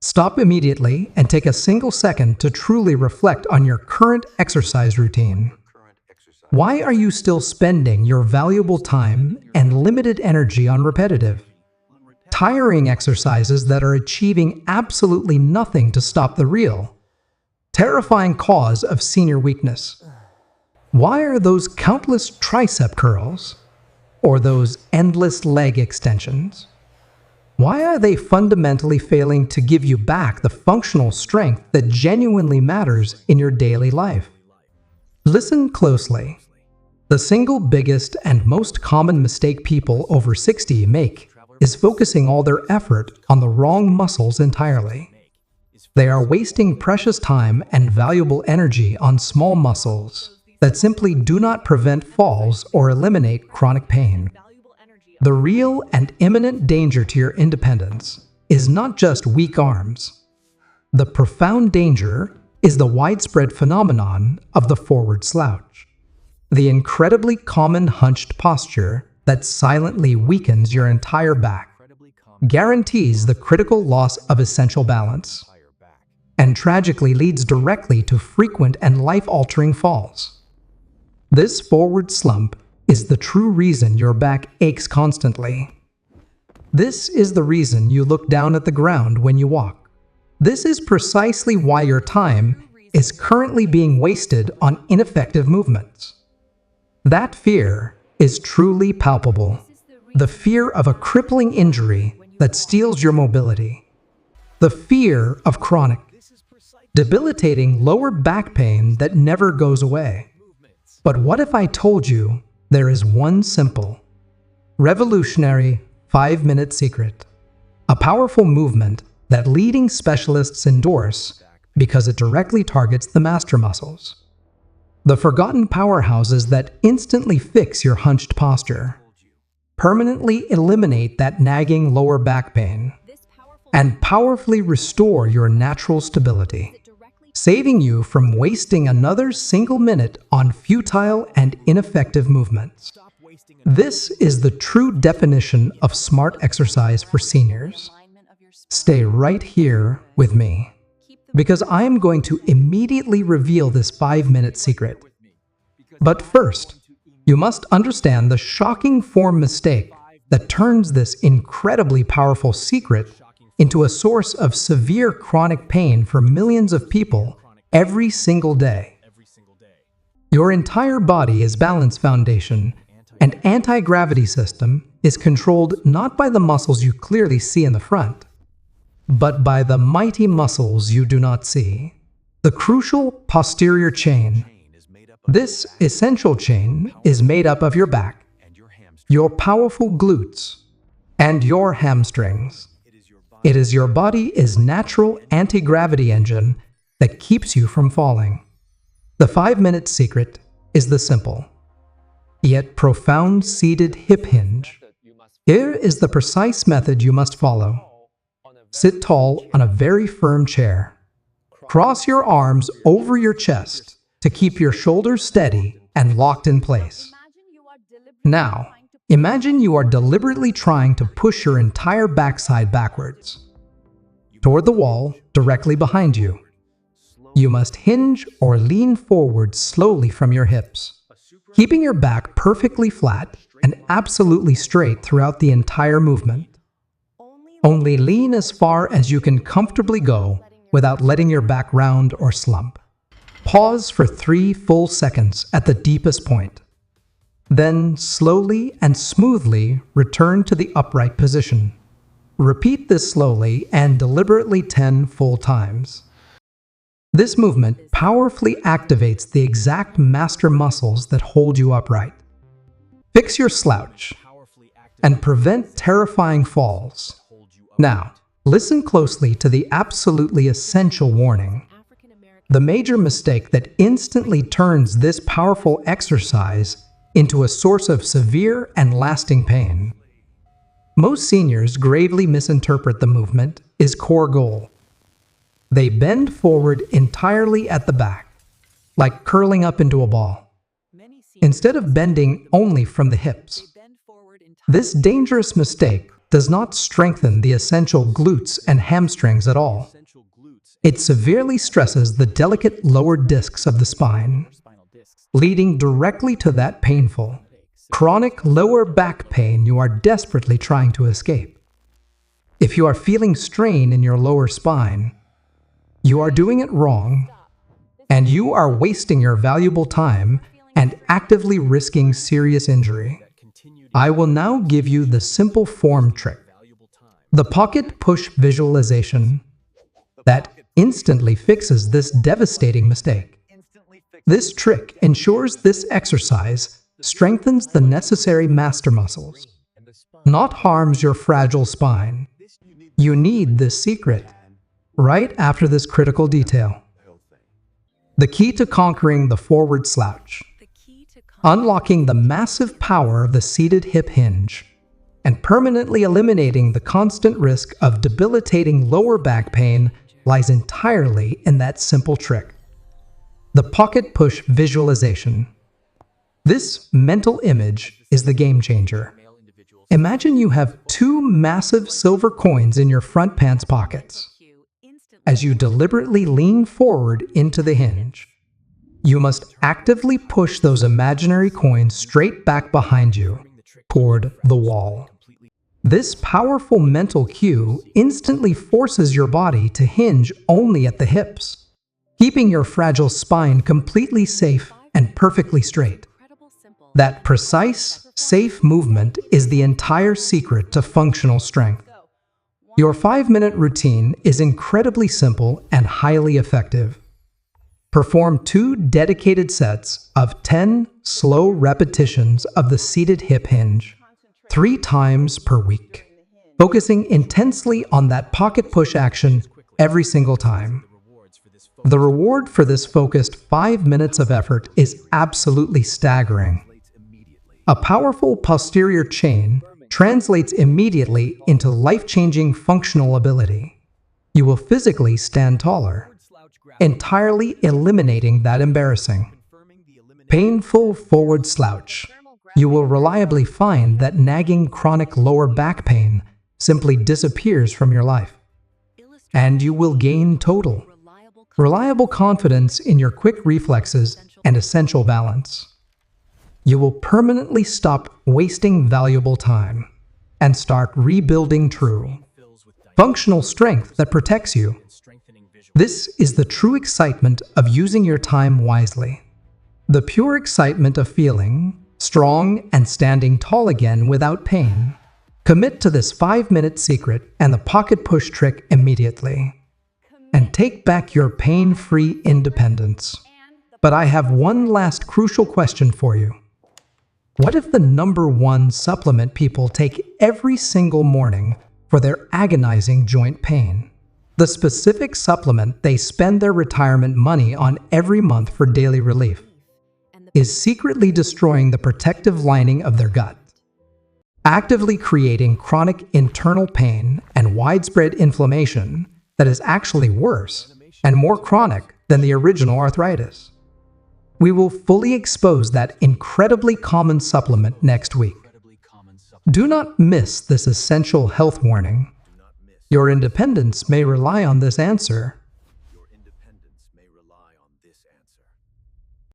Stop immediately and take a single second to truly reflect on your current exercise routine. Why are you still spending your valuable time and limited energy on repetitive, tiring exercises that are achieving absolutely nothing to stop the real, terrifying cause of senior weakness? Why are those countless tricep curls or those endless leg extensions? Why are they fundamentally failing to give you back the functional strength that genuinely matters in your daily life? Listen closely. The single biggest and most common mistake people over 60 make is focusing all their effort on the wrong muscles entirely. They are wasting precious time and valuable energy on small muscles that simply do not prevent falls or eliminate chronic pain. The real and imminent danger to your independence is not just weak arms. The profound danger is the widespread phenomenon of the forward slouch, the incredibly common hunched posture that silently weakens your entire back, guarantees the critical loss of essential balance, and tragically leads directly to frequent and life-altering falls. This forward slump is the true reason your back aches constantly. This is the reason you look down at the ground when you walk. This is precisely why your time is currently being wasted on ineffective movements. That fear is truly palpable. The fear of a crippling injury that steals your mobility. The fear of chronic, debilitating lower back pain that never goes away. But what if I told you there is one simple, revolutionary 5-minute secret, a powerful movement that leading specialists endorse because it directly targets the master muscles, the forgotten powerhouses that instantly fix your hunched posture, permanently eliminate that nagging lower back pain, and powerfully restore your natural stability, saving you from wasting another single minute on futile and ineffective movements. This is the true definition of smart exercise for seniors. Stay right here with me, because I am going to immediately reveal this 5-minute secret. But first, you must understand the shocking form mistake that turns this incredibly powerful secret into a source of severe chronic pain for millions of people every single day. Your entire body is balance foundation, and anti-gravity system is controlled not by the muscles you clearly see in the front, but by the mighty muscles you do not see. The crucial posterior chain. This essential chain is made up of your back, your powerful glutes, and your hamstrings. It is your body's natural anti-gravity engine that keeps you from falling. The 5-minute secret is the simple, yet profound seated hip hinge. Here is the precise method you must follow. Sit tall on a very firm chair. Cross your arms over your chest to keep your shoulders steady and locked in place. Now, imagine you are deliberately trying to push your entire backside backwards toward the wall directly behind you. You must hinge or lean forward slowly from your hips, keeping your back perfectly flat and absolutely straight throughout the entire movement. Only lean as far as you can comfortably go without letting your back round or slump. Pause for 3 full seconds at the deepest point. Then slowly and smoothly return to the upright position. Repeat this slowly and deliberately 10 full times. This movement powerfully activates the exact master muscles that hold you upright. Fix your slouch and prevent terrifying falls. Now, listen closely to the absolutely essential warning. The major mistake that instantly turns this powerful exercise into a source of severe and lasting pain. Most seniors gravely misinterpret the movement as core goal. They bend forward entirely at the back, like curling up into a ball, instead of bending only from the hips. This dangerous mistake does not strengthen the essential glutes and hamstrings at all. It severely stresses the delicate lower discs of the spine, leading directly to that painful, chronic lower back pain you are desperately trying to escape. If you are feeling strain in your lower spine, you are doing it wrong, and you are wasting your valuable time and actively risking serious injury. I will now give you the simple form trick, the pocket push visualization, that instantly fixes this devastating mistake. This trick ensures this exercise strengthens the necessary master muscles, not harms your fragile spine. You need this secret right after this critical detail. The key to conquering the forward slouch. Unlocking the massive power of the seated hip hinge and permanently eliminating the constant risk of debilitating lower back pain lies entirely in that simple trick, the pocket push visualization. This mental image is the game changer. Imagine you have two massive silver coins in your front pants pockets. As you deliberately lean forward into the hinge, you must actively push those imaginary coins straight back behind you, toward the wall. This powerful mental cue instantly forces your body to hinge only at the hips, keeping your fragile spine completely safe and perfectly straight. That precise, safe movement is the entire secret to functional strength. Your 5-minute routine is incredibly simple and highly effective. Perform 2 dedicated sets of 10 slow repetitions of the seated hip hinge, 3 times per week, focusing intensely on that pocket push action every single time. The reward for this focused 5 minutes of effort is absolutely staggering. A powerful posterior chain translates immediately into life-changing functional ability. You will physically stand taller, entirely eliminating that embarrassing, painful forward slouch. You will reliably find that nagging chronic lower back pain simply disappears from your life. And you will gain total, reliable confidence in your quick reflexes and essential balance. You will permanently stop wasting valuable time and start rebuilding true, functional strength that protects you. This is the true excitement of using your time wisely. The pure excitement of feeling strong and standing tall again without pain. Commit to this 5-minute secret and the pocket push trick immediately, and take back your pain-free independence. But I have one last crucial question for you. What if the #1 supplement people take every single morning for their agonizing joint pain? The specific supplement they spend their retirement money on every month for daily relief is secretly destroying the protective lining of their gut, actively creating chronic internal pain and widespread inflammation that is actually worse and more chronic than the original arthritis. We will fully expose that incredibly common supplement next week. Do not miss this essential health warning. Your independence may rely on this answer.